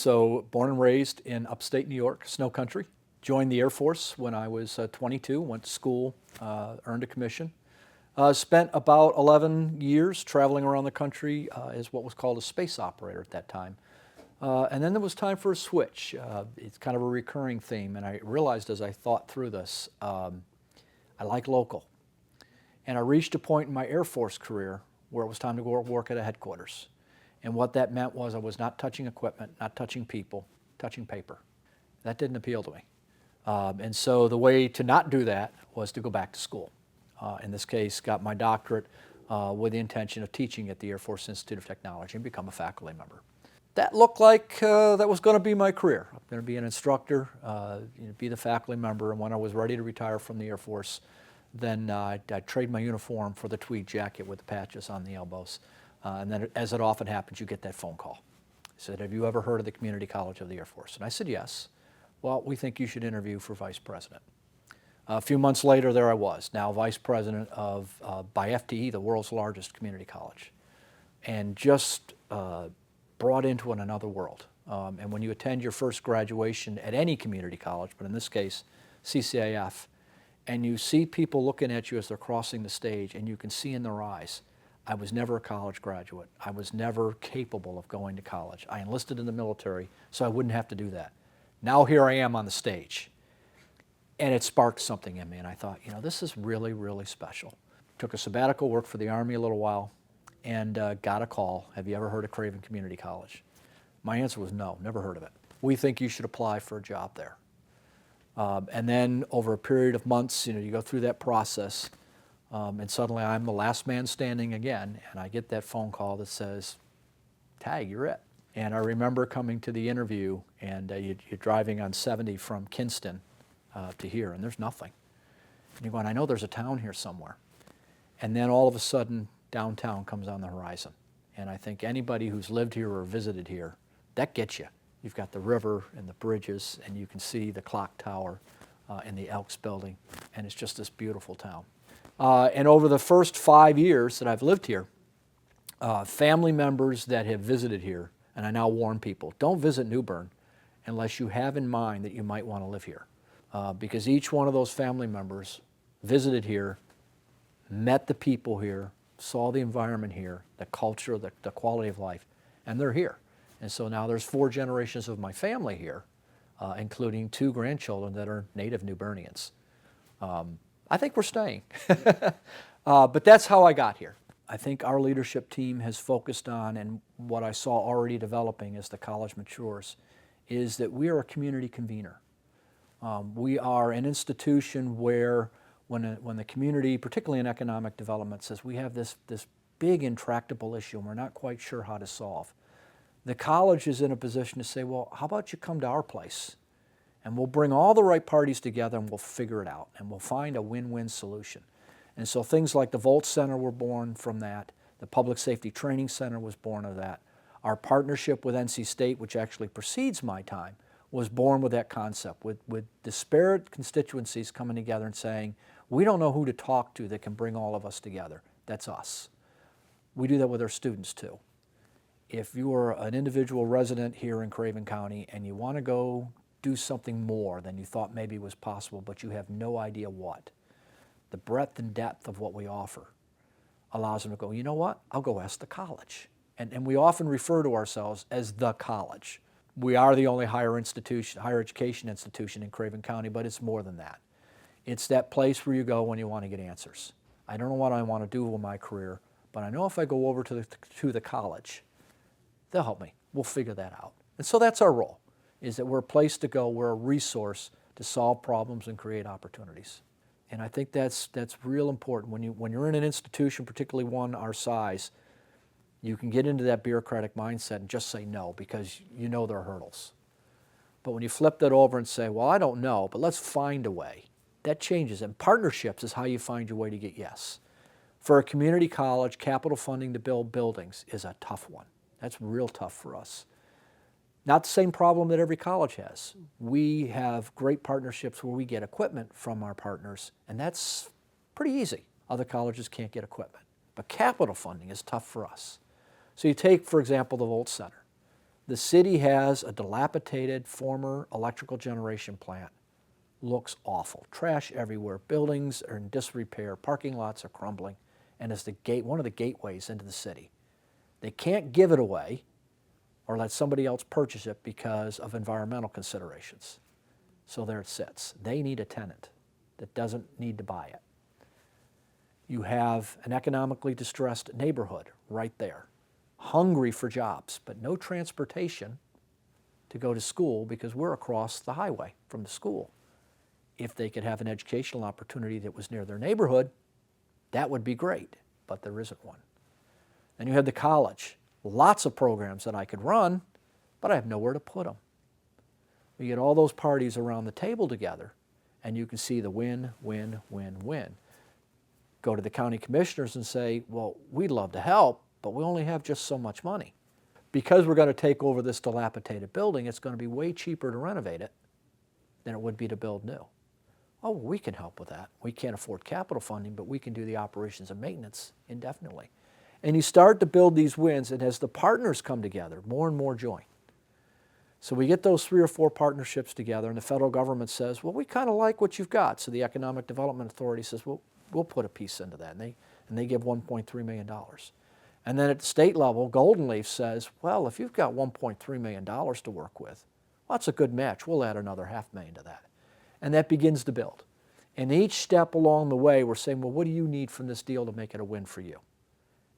So born and raised in upstate New York, snow country. Joined the Air Force when I was 22, went to school, earned a commission. Spent about 11 years traveling around the country as what was called a space operator at that time. And then there was time for a switch. It's kind of a recurring theme, and I realized as I thought through this, I like local. And I reached a point in my Air Force career where it was time to go work at a headquarters. And what that meant was I was not touching equipment, not touching people, touching paper. That didn't appeal to me. And so the way to not do that was to go back to school. In this case, got my doctorate with the intention of teaching at the Air Force Institute of Technology and become a faculty member. That looked like that was going to be my career. I'm going to be an instructor, be the faculty member, and when I was ready to retire from the Air Force, then I'd trade my uniform for the tweed jacket with the patches on the elbows. And then, as it often happens, you get that phone call. He said, "Have you ever heard of the Community College of the Air Force?" And I said, "Yes." "Well, we think you should interview for vice president." A few months later, there I was, now vice president of, by FTE, the world's largest community college, and just brought into another world. And when you attend your first graduation at any community college, but in this case, CCIF, and you see people looking at you as they're crossing the stage, and you can see in their eyes, I was never a college graduate. I was never capable of going to college. I enlisted in the military so I wouldn't have to do that. Now here I am on the stage. And it sparked something in me, and I thought, this is really, really special. Took a sabbatical, worked for the Army a little while, and got a call. "Have you ever heard of Craven Community College?" My answer was no, never heard of it. "We think you should apply for a job there." And then over a period of months, you go through that process, and suddenly I'm the last man standing again, and I get that phone call that says, "Tag, you're it." And I remember coming to the interview, and you're driving on 70 from Kinston to here, and there's nothing. And you're going, I know there's a town here somewhere. And then all of a sudden, downtown comes on the horizon. And I think anybody who's lived here or visited here, that gets you. You've got the river and the bridges, and you can see the clock tower and the Elks building, and it's just this beautiful town. And over the first 5 years that I've lived here, family members that have visited here, and I now warn people, don't visit New Bern unless you have in mind that you might want to live here. Because each one of those family members visited here, met the people here, saw the environment here, the culture, the quality of life, and they're here. And so now there's 4 generations of my family here, including 2 grandchildren that are native New Bernians. I think we're staying. But that's how I got here. I think our leadership team has focused on, and what I saw already developing as the college matures, is that we are a community convener. We are an institution where when the community, particularly in economic development, says we have this big intractable issue and we're not quite sure how to solve, the college is in a position to say, well, how about you come to our place and we'll bring all the right parties together and we'll figure it out and we'll find a win-win solution. And so things like the Volt Center were born from that. The Public Safety Training Center was born of that. Our partnership with NC State, which actually precedes my time, was born with that concept, with disparate constituencies coming together and saying, we don't know who to talk to that can bring all of us together. That's us. We do that with our students too. If you are an individual resident here in Craven County and you want to go do something more than you thought maybe was possible, but you have no idea what, the breadth and depth of what we offer allows them to go, you know what, I'll go ask the college. And we often refer to ourselves as the college. We are the only higher education institution in Craven County, but it's more than that. It's that place where you go when you want to get answers. I don't know what I want to do with my career, but I know if I go over to the college, they'll help me. We'll figure that out. And so that's our role, is that we're a place to go, we're a resource to solve problems and create opportunities. And I think that's real important. When you're in an institution, particularly one our size, you can get into that bureaucratic mindset and just say no because you know there are hurdles. But when you flip that over and say, well, I don't know, but let's find a way, that changes. And partnerships is how you find your way to get yes. For a community college, capital funding to build buildings is a tough one. That's real tough for us. Not the same problem that every college has. We have great partnerships where we get equipment from our partners, and that's pretty easy. Other colleges can't get equipment. But capital funding is tough for us. So you take, for example, the Volt Center. The city has a dilapidated former electrical generation plant. Looks awful. Trash everywhere. Buildings are in disrepair. Parking lots are crumbling. And is one of the gateways into the city. They can't give it away or let somebody else purchase it because of environmental considerations. So there it sits. They need a tenant that doesn't need to buy it. You have an economically distressed neighborhood right there, hungry for jobs, but no transportation to go to school because we're across the highway from the school. If they could have an educational opportunity that was near their neighborhood, that would be great, but there isn't one. Then you had the college. Lots of programs that I could run, but I have nowhere to put them. You get all those parties around the table together, and you can see the win, win, win, win. Go to the county commissioners and say, well, we'd love to help, but we only have just so much money. Because we're going to take over this dilapidated building, it's going to be way cheaper to renovate it than it would be to build new. Oh, well, we can help with that. We can't afford capital funding, but we can do the operations and maintenance indefinitely. And you start to build these wins, and as the partners come together, more and more join. So we get those 3 or 4 partnerships together, and the federal government says, well, we kind of like what you've got. So the Economic Development Authority says, well, we'll put a piece into that. And they give $1.3 million. And then at the state level, Golden Leaf says, well, if you've got $1.3 million to work with, well, that's a good match. We'll add another $500,000 to that. And that begins to build. And each step along the way, we're saying, well, what do you need from this deal to make it a win for you?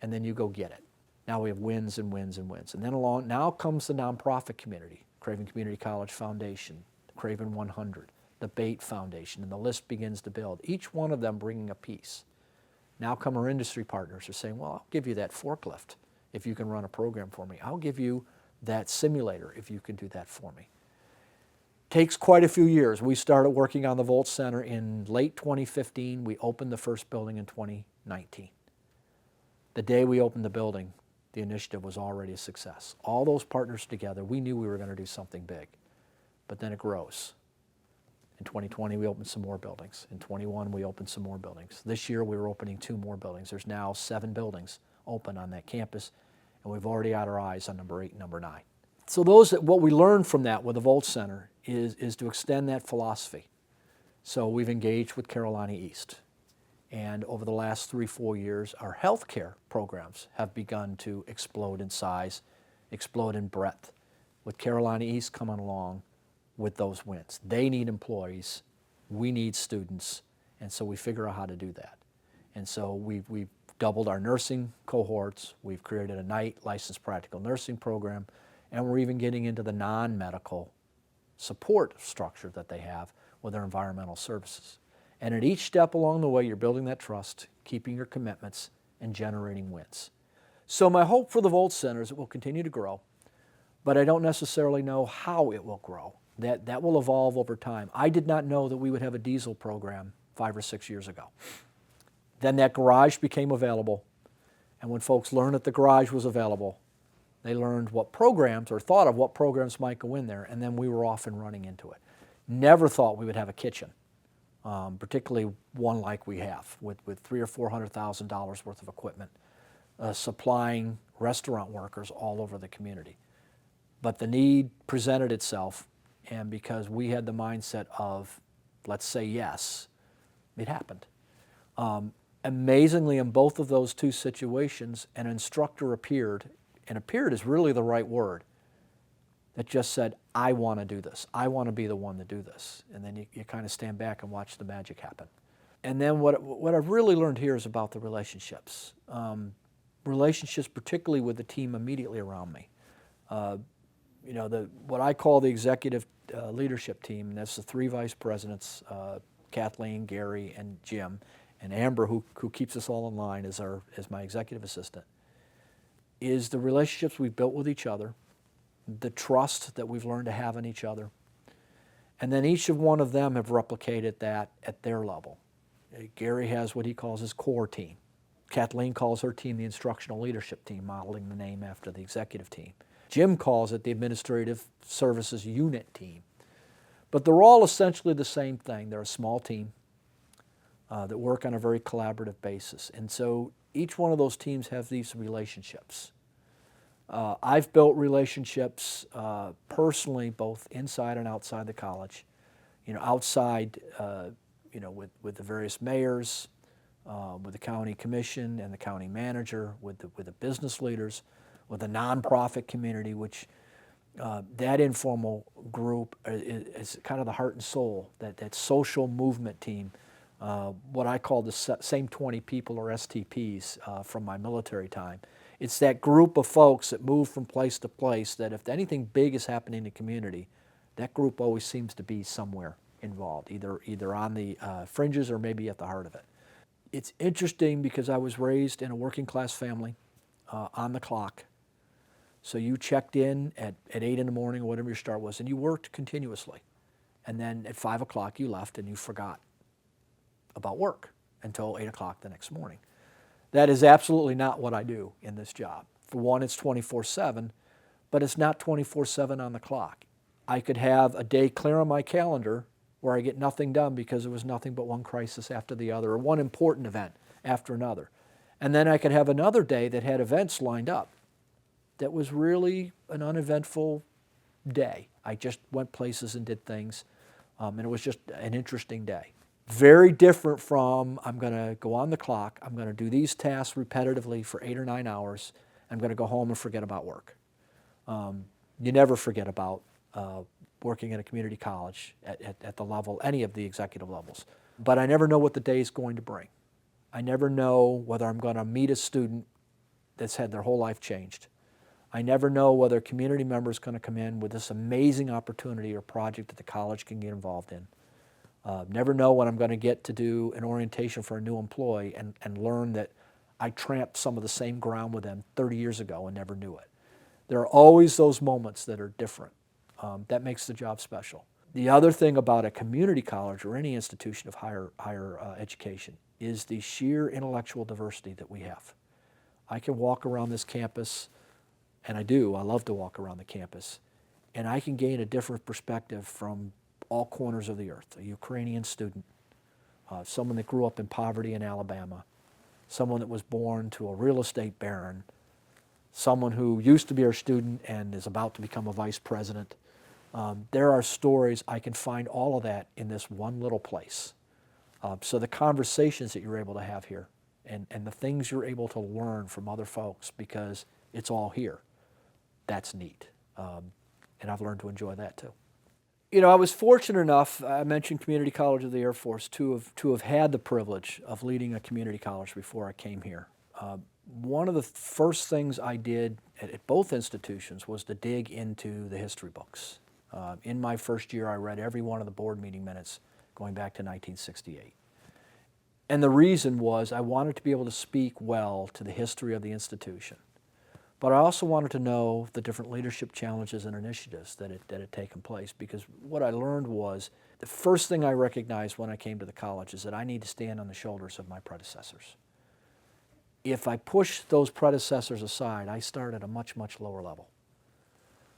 And then you go get it. Now we have wins and wins and wins. And then now comes the nonprofit community, Craven Community College Foundation, the Craven 100, the Bait Foundation, and the list begins to build, each one of them bringing a piece. Now come our industry partners who are saying, well, I'll give you that forklift if you can run a program for me. I'll give you that simulator if you can do that for me. Takes quite a few years. We started working on the Volt Center in late 2015. We opened the first building in 2019. The day we opened the building, the initiative was already a success. All those partners together, we knew we were going to do something big, but then it grows. In 2020, we opened some more buildings. In 21, we opened some more buildings. This year, we were opening 2 more buildings. There's now 7 buildings open on that campus, and we've already got our eyes on number 8 and number 9. So what we learned from that with the Volt Center is to extend that philosophy. So we've engaged with Carolina East. And over the last 3-4 years, our healthcare programs have begun to explode in size, explode in breadth, with Carolina East coming along with those wins. They need employees, we need students, and so we figure out how to do that. And so we've doubled our nursing cohorts, we've created a night licensed practical nursing program, and we're even getting into the non-medical support structure that they have with their environmental services. And at each step along the way, you're building that trust, keeping your commitments, and generating wins. So my hope for the Volt Center is it will continue to grow, but I don't necessarily know how it will grow. That will evolve over time. I did not know that we would have a diesel program 5 or 6 years ago. Then that garage became available, and when folks learned that the garage was available, they learned what programs, or thought of what programs might go in there, and then we were off and running into it. Never thought we would have a kitchen, particularly one like we have, with $300,000 or $400,000 worth of equipment, supplying restaurant workers all over the community. But the need presented itself, and because we had the mindset of, let's say yes, it happened. Amazingly, in both of those 2 situations, an instructor appeared, and appeared is really the right word, that just said, I want to do this. I want to be the one to do this. And then you kind of stand back and watch the magic happen. And then what I've really learned here is about the relationships. Relationships particularly with the team immediately around me. What I call the executive leadership team, and that's the 3 vice presidents, Kathleen, Gary, and Jim, and Amber, who keeps us all in line as my executive assistant, is the relationships we've built with each other, the trust that we've learned to have in each other, and then each of one of them have replicated that at their level. Gary has what he calls his core team. Kathleen calls her team the instructional leadership team, modeling the name after the executive team. Jim calls it the administrative services unit team. But they're all essentially the same thing. They're a small team that work on a very collaborative basis. And so each one of those teams have these relationships. I've built relationships personally, both inside and outside the college. Outside, with the various mayors, with the county commission and the county manager, with the business leaders, with the nonprofit community, which that informal group is kind of the heart and soul, that social movement team, what I call the same 20 people, or STPs, from my military time. It's that group of folks that move from place to place, that if anything big is happening in the community, that group always seems to be somewhere involved, either on the fringes or maybe at the heart of it. It's interesting because I was raised in a working class family, on the clock. So you checked in at 8 in the morning or whatever your start was, and you worked continuously. And then at 5 o'clock you left and you forgot about work until 8 o'clock the next morning. That is absolutely not what I do in this job. For one, it's 24/7, but it's not 24/7 on the clock. I could have a day clear on my calendar where I get nothing done because there was nothing but one crisis after the other, or one important event after another. And then I could have another day that had events lined up that was really an uneventful day. I just went places and did things, and it was just an interesting day. Very different from, I'm going to go on the clock, I'm going to do these tasks repetitively for 8 or 9 hours, I'm going to go home and forget about work. You never forget about working at a community college at the level, any of the executive levels. But I never know what the day is going to bring. I never know whether I'm going to meet a student that's had their whole life changed. I never know whether a community member is going to come in with this amazing opportunity or project that the college can get involved in. Never know when I'm going to get to do an orientation for a new employee and learn that I tramped some of the same ground with them 30 years ago and never knew it. There are always those moments that are different. That makes the job special. The other thing about a community college or any institution of higher education is the sheer intellectual diversity that we have. I can walk around this campus, and I do. I love to walk around the campus, and I can gain a different perspective from all corners of the earth. A Ukrainian student, someone that grew up in poverty in Alabama, someone that was born to a real estate baron, someone who used to be our student and is about to become a vice president. There are stories. I can find all of that in this one little place. So the conversations that you're able to have here and the things you're able to learn from other folks, because it's all here, that's neat. And I've learned to enjoy that too. I was fortunate enough, I mentioned Community College of the Air Force, to have had the privilege of leading a community college before I came here. One of the first things I did at both institutions was to dig into the history books. In my first year, I read every one of the board meeting minutes going back to 1968. And the reason was I wanted to be able to speak well to the history of the institution. But I also wanted to know the different leadership challenges and initiatives that had taken place, because what I learned was the first thing I recognized when I came to the college is that I need to stand on the shoulders of my predecessors. If I push those predecessors aside, I start at a much, much lower level.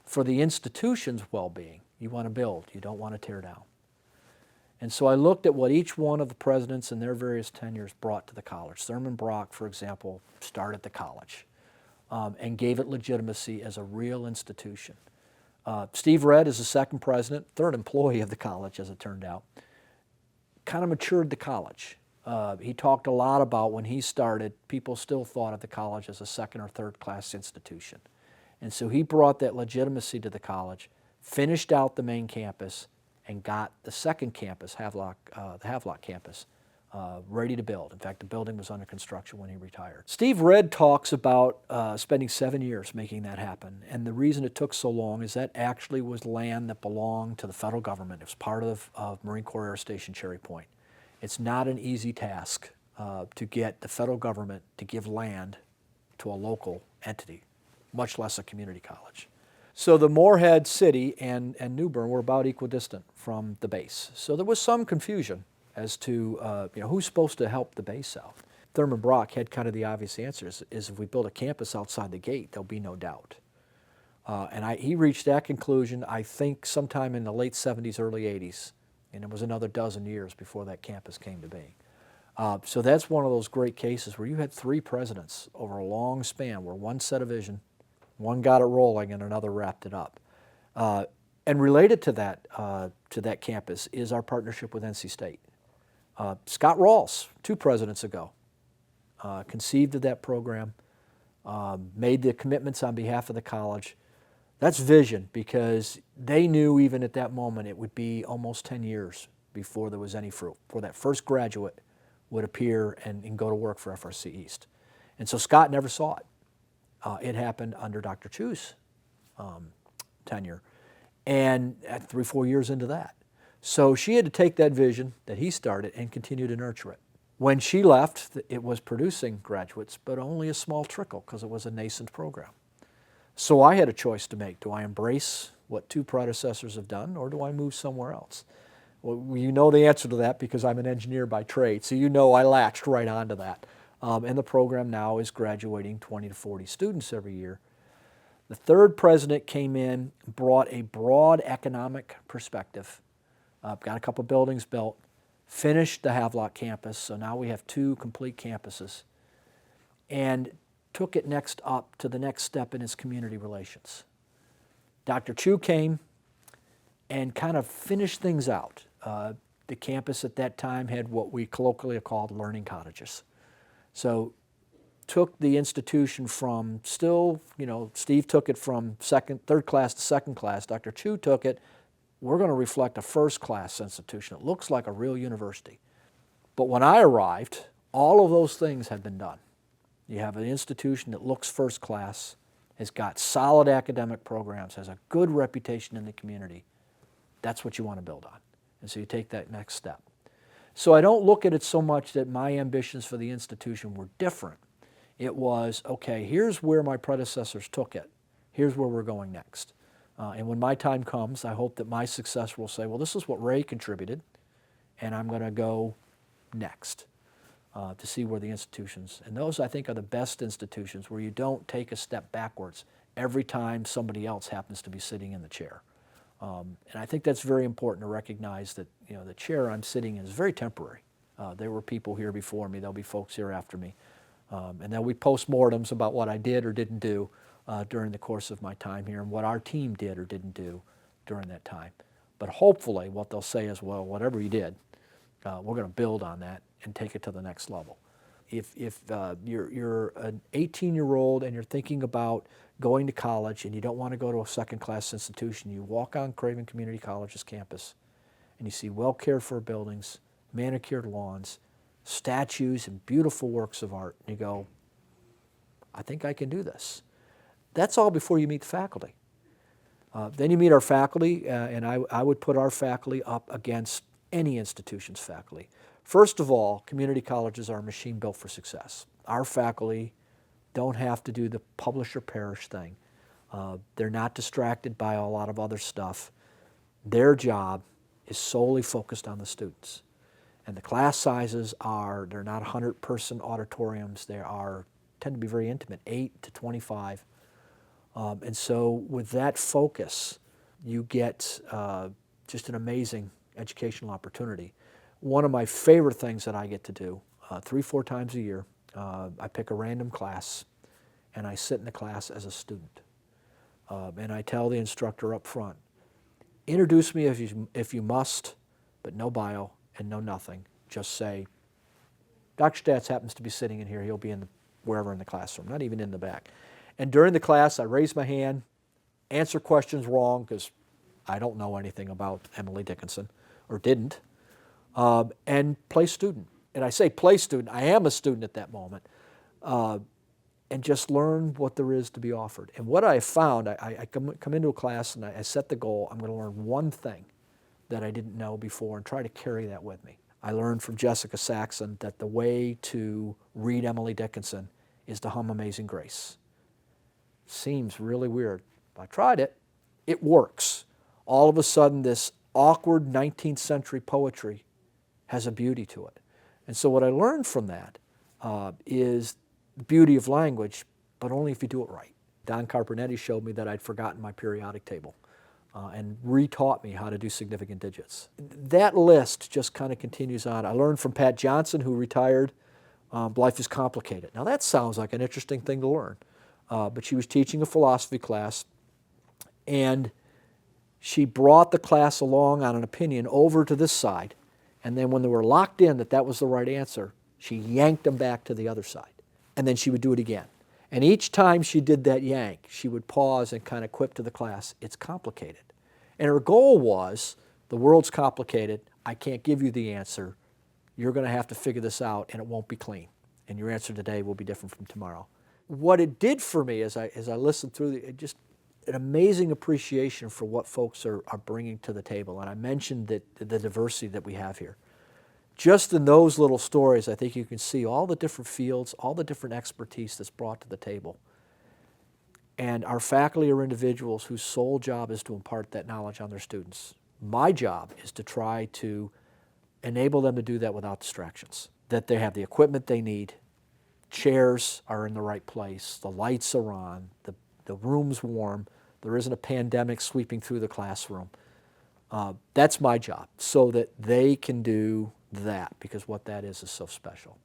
For the institution's well-being, you want to build, you don't want to tear down. And so I looked at what each one of the presidents and their various tenures brought to the college. Thurman Brock, for example, started the college and gave it legitimacy as a real institution. Steve Redd is the second president, third employee of the college as it turned out, kind of matured the college. He talked a lot about when he started, people still thought of the college as a second or third class institution. And so he brought that legitimacy to the college, finished out the main campus, and got the second campus, Havelock, the Havelock campus, ready to build. In fact, the building was under construction when he retired. Steve Redd talks about spending 7 years making that happen. And the reason it took so long is that actually was land that belonged to the federal government. It was part of Marine Corps Air Station Cherry Point. It's not an easy task to get the federal government to give land to a local entity, much less a community college. So the Moorhead City and New Bern were about equidistant from the base. So there was some confusion as to who's supposed to help the base out. Thurman Brock had kind of the obvious answer, is if we build a campus outside the gate, there'll be no doubt. He reached that conclusion, I think, sometime in the late 70s, early 80s, and it was another dozen years before that campus came to be. So that's one of those great cases where you had three presidents over a long span, where one set a vision, One got it rolling and another wrapped it up. And related to that campus is our partnership with NC State. Scott Rawls, 2 presidents ago, conceived of that program, made the commitments on behalf of the college. That's vision, because they knew even at that moment it would be almost 10 years before there was any fruit, before that first graduate would appear and go to work for FRC East. And so Scott never saw it. It happened under Dr. Chu's tenure, and at 3-4 years into that. So she had to take that vision that he started and continue to nurture it. When she left, it was producing graduates, but only a small trickle because it was a nascent program. So I had a choice to make. Do I embrace what 2 predecessors have done, or do I move somewhere else? Well, you know the answer to that because I'm an engineer by trade, so you know I latched right onto that. And the program now is graduating 20 to 40 students every year. The 3rd president came in, brought a broad economic perspective, got a couple buildings built, finished the Havelock campus, so now we have 2 complete campuses, and took it next up to the next step in its community relations. Dr. Chu came and kind of finished things out. The campus at that time had what we colloquially called learning cottages. So took the institution from still, Steve took it from 3rd class to 2nd class. Dr. Chu took it, we're going to reflect a 1st class institution. It looks like a real university. But when I arrived, all of those things had been done. You have an institution that looks 1st class, has got solid academic programs, has a good reputation in the community. That's what you want to build on. And so you take that next step. So I don't look at it so much that my ambitions for the institution were different. It was, okay, here's where my predecessors took it. Here's where we're going next. And when my time comes, I hope that my successor will say, well, this is what Ray contributed, and I'm going to go next to see where the institutions, and those I think are the best institutions where you don't take a step backwards every time somebody else happens to be sitting in the chair. And I think that's very important to recognize that the chair I'm sitting in is very temporary. There were people here before me, there'll be folks here after me, and there'll be postmortems about what I did or didn't do during the course of my time here and what our team did or didn't do during that time. But hopefully what they'll say is, well, whatever you did, we're going to build on that and take it to the next level. If you're an 18-year-old and you're thinking about going to college and you don't want to go to a 2nd-class institution, you walk on Craven Community College's campus and you see well-cared-for buildings, manicured lawns, statues and beautiful works of art, and you go, I think I can do this. That's all before you meet the faculty. Then you meet our faculty, and I would put our faculty up against any institution's faculty. First of all, community colleges are a machine built for success. Our faculty don't have to do the publish or perish thing. They're not distracted by a lot of other stuff. Their job is solely focused on the students. And the class sizes they're not 100-person auditoriums. They tend to be very intimate, 8 to 25. And so with that focus, you get just an amazing educational opportunity. One of my favorite things that I get to do, 3-4 times a year, I pick a random class and I sit in the class as a student. And I tell the instructor up front, introduce me if you must, but no bio and no nothing. Just say, Dr. Staats happens to be sitting in here. He'll be wherever in the classroom, not even in the back. And during the class, I raise my hand, answer questions wrong because I don't know anything about Emily Dickinson, or didn't, and play student. And I say play student, I am a student at that moment, and just learn what there is to be offered. And what I found, I come into a class and I set the goal, I'm going to learn one thing that I didn't know before and try to carry that with me. I learned from Jessica Saxon that the way to read Emily Dickinson is to hum Amazing Grace. Seems really weird. I tried it. It works. All of a sudden, this awkward 19th century poetry has a beauty to it. And so what I learned from that is the beauty of language, but only if you do it right. Don Carpernetti showed me that I'd forgotten my periodic table and retaught me how to do significant digits. That list just kind of continues on. I learned from Pat Johnson, who retired, life is complicated. Now that sounds like an interesting thing to learn. but she was teaching a philosophy class, and she brought the class along on an opinion over to this side, and then when they were locked in that was the right answer, she yanked them back to the other side, and then she would do it again. And each time she did that yank, she would pause and kind of quip to the class, it's complicated. And her goal was, the world's complicated, I can't give you the answer, you're going to have to figure this out, and it won't be clean, and your answer today will be different from tomorrow. What it did for me as I listened through it, just an amazing appreciation for what folks are bringing to the table. And I mentioned that the diversity that we have here. Just in those little stories, I think you can see all the different fields, all the different expertise that's brought to the table. And our faculty are individuals whose sole job is to impart that knowledge on their students. My job is to try to enable them to do that without distractions, that they have the equipment they need, chairs are in the right place, the lights are on, the room's warm, there isn't a pandemic sweeping through the classroom. That's my job, so that they can do that, because what that is so special.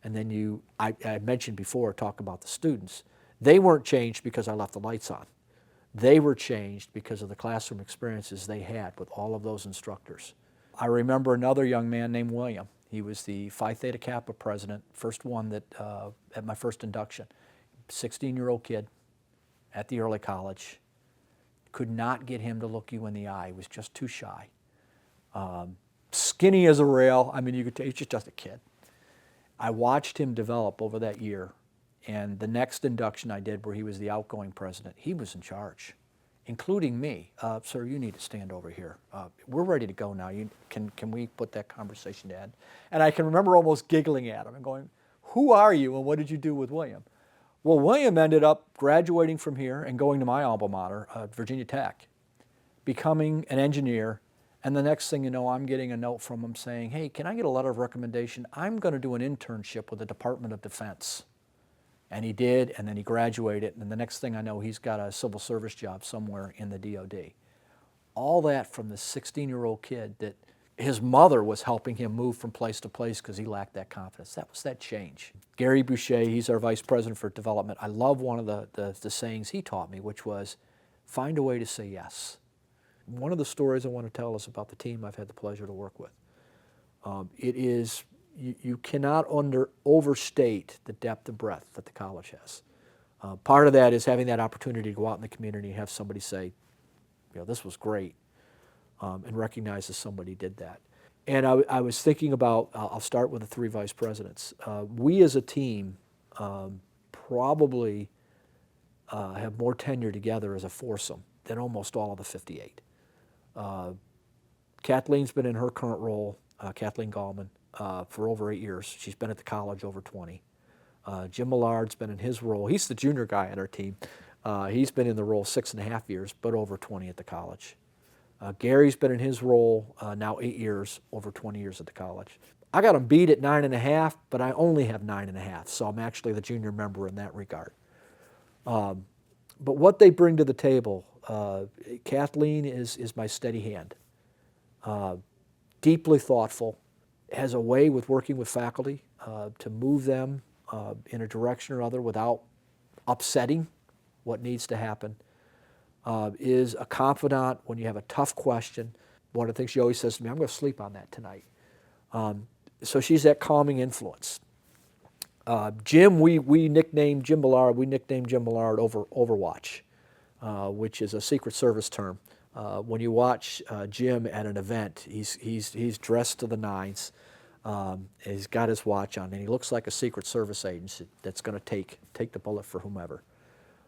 And then I mentioned before, talk about the students. They weren't changed because I left the lights on. They were changed because of the classroom experiences they had with all of those instructors. I remember another young man named William. He was the Phi Theta Kappa president, first one that, at my first induction. 16-year-old kid at the early college. Could not get him to look you in the eye. He was just too shy. Skinny as a rail. I mean, you could tell he's just a kid. I watched him develop over that year, and the next induction I did, where he was the outgoing president, he was in charge, including me. Sir, you need to stand over here. We're ready to go now. Can we put that conversation to end? And I can remember almost giggling at him and going, who are you and what did you do with William? Well, William ended up graduating from here and going to my alma mater, Virginia Tech, becoming an engineer. And the next thing you know, I'm getting a note from him saying, hey, can I get a letter of recommendation? I'm going to do an internship with the Department of Defense. And he did, and then he graduated, and the next thing I know, he's got a civil service job somewhere in the DOD. All that from this 16-year-old kid that his mother was helping him move from place to place because he lacked that confidence. That was that change. Gary Boucher, he's our vice president for development. I love one of the sayings he taught me, which was, find a way to say yes. One of the stories I want to tell is about the team I've had the pleasure to work with. It is, you cannot overstate the depth and breadth that the college has. Part of that is having that opportunity to go out in the community and have somebody say, this was great, and recognize that somebody did that. And I was thinking about, I'll start with the three vice presidents. We as a team probably have more tenure together as a foursome than almost all of the 58. Kathleen's been in her current role, Kathleen Gallman, for over 8 years. She's been at the college over 20. Jim Millard's been in his role. He's the junior guy on our team. He's been in the role 6.5 years, but over 20 at the college. Gary's been in his role now 8 years, over 20 years at the college. I got him beat at 9.5, but I only have 9.5, so I'm actually the junior member in that regard. But what they bring to the table, Kathleen is my steady hand. Deeply thoughtful, has a way with working with faculty to move them in a direction or other without upsetting what needs to happen. Is a confidant when you have a tough question. One of the things she always says to me, I'm going to sleep on that tonight. So she's that calming influence. Jim, we nicknamed Jim Millard Overwatch, which is a Secret Service term. When you watch Jim at an event, he's dressed to the nines. He's got his watch on, and he looks like a Secret Service agent that's going to take the bullet for whomever.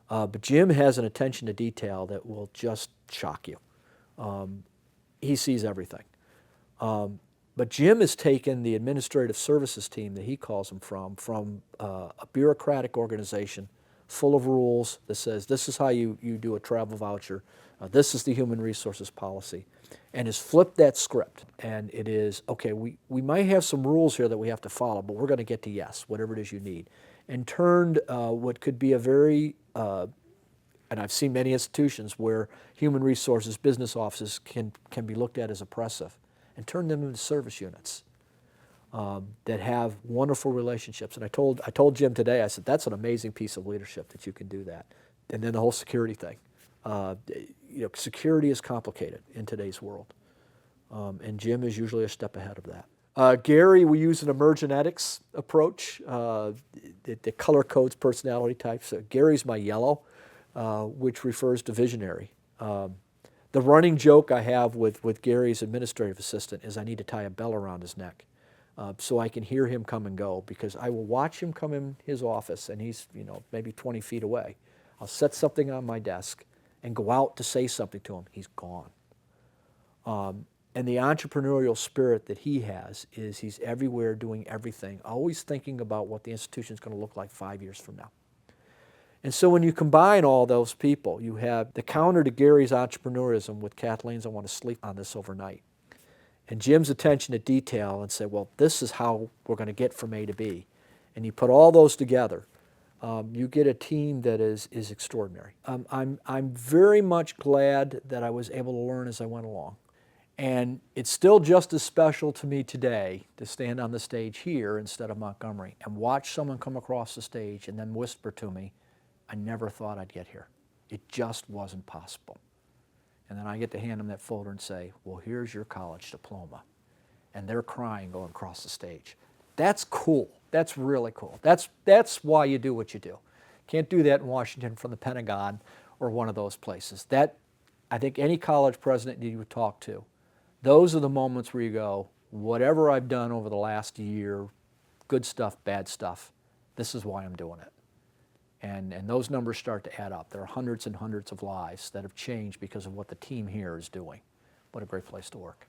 But Jim has an attention to detail that will just shock you. He sees everything. But Jim has taken the administrative services team that he calls them from a bureaucratic organization full of rules that says this is how you do a travel voucher, this is the human resources policy, and has flipped that script. And it is, okay, we might have some rules here that we have to follow, but we're going to get to yes, whatever it is you need. And turned what could be a very, and I've seen many institutions where human resources, business offices can be looked at as oppressive, and turn them into service units. that have wonderful relationships. And I told Jim today, I said, that's an amazing piece of leadership that you can do that. And then the whole security thing. Security is complicated in today's world. And Jim is usually a step ahead of that. Gary, we use an emergenetics approach that color codes personality types. Gary's my yellow, which refers to visionary. The running joke I have with Gary's administrative assistant is I need to tie a bell around his neck so I can hear him come and go, because I will watch him come in his office and he's maybe 20 feet away. I'll set something on my desk and go out to say something to him. He's gone. And the entrepreneurial spirit that he has is he's everywhere doing everything, always thinking about what the institution's going to look like 5 years from now. And so when you combine all those people, you have the counter to Gary's entrepreneurism with Kathleen's I want to sleep on this overnight, and Jim's attention to detail, and say, well, this is how we're going to get from A to B. And you put all those together, you get a team that is extraordinary. I'm very much glad that I was able to learn as I went along. And it's still just as special to me today to stand on the stage here instead of Montgomery and watch someone come across the stage and then whisper to me, I never thought I'd get here. It just wasn't possible. And then I get to hand them that folder and say, well, here's your college diploma. And they're crying going across the stage. That's cool. That's really cool. That's why you do what you do. Can't do that in Washington from the Pentagon or one of those places. I think any college president you would talk to, those are the moments where you go, whatever I've done over the last year, good stuff, bad stuff, this is why I'm doing it. And those numbers start to add up. There are hundreds and hundreds of lives that have changed because of what the team here is doing. What a great place to work.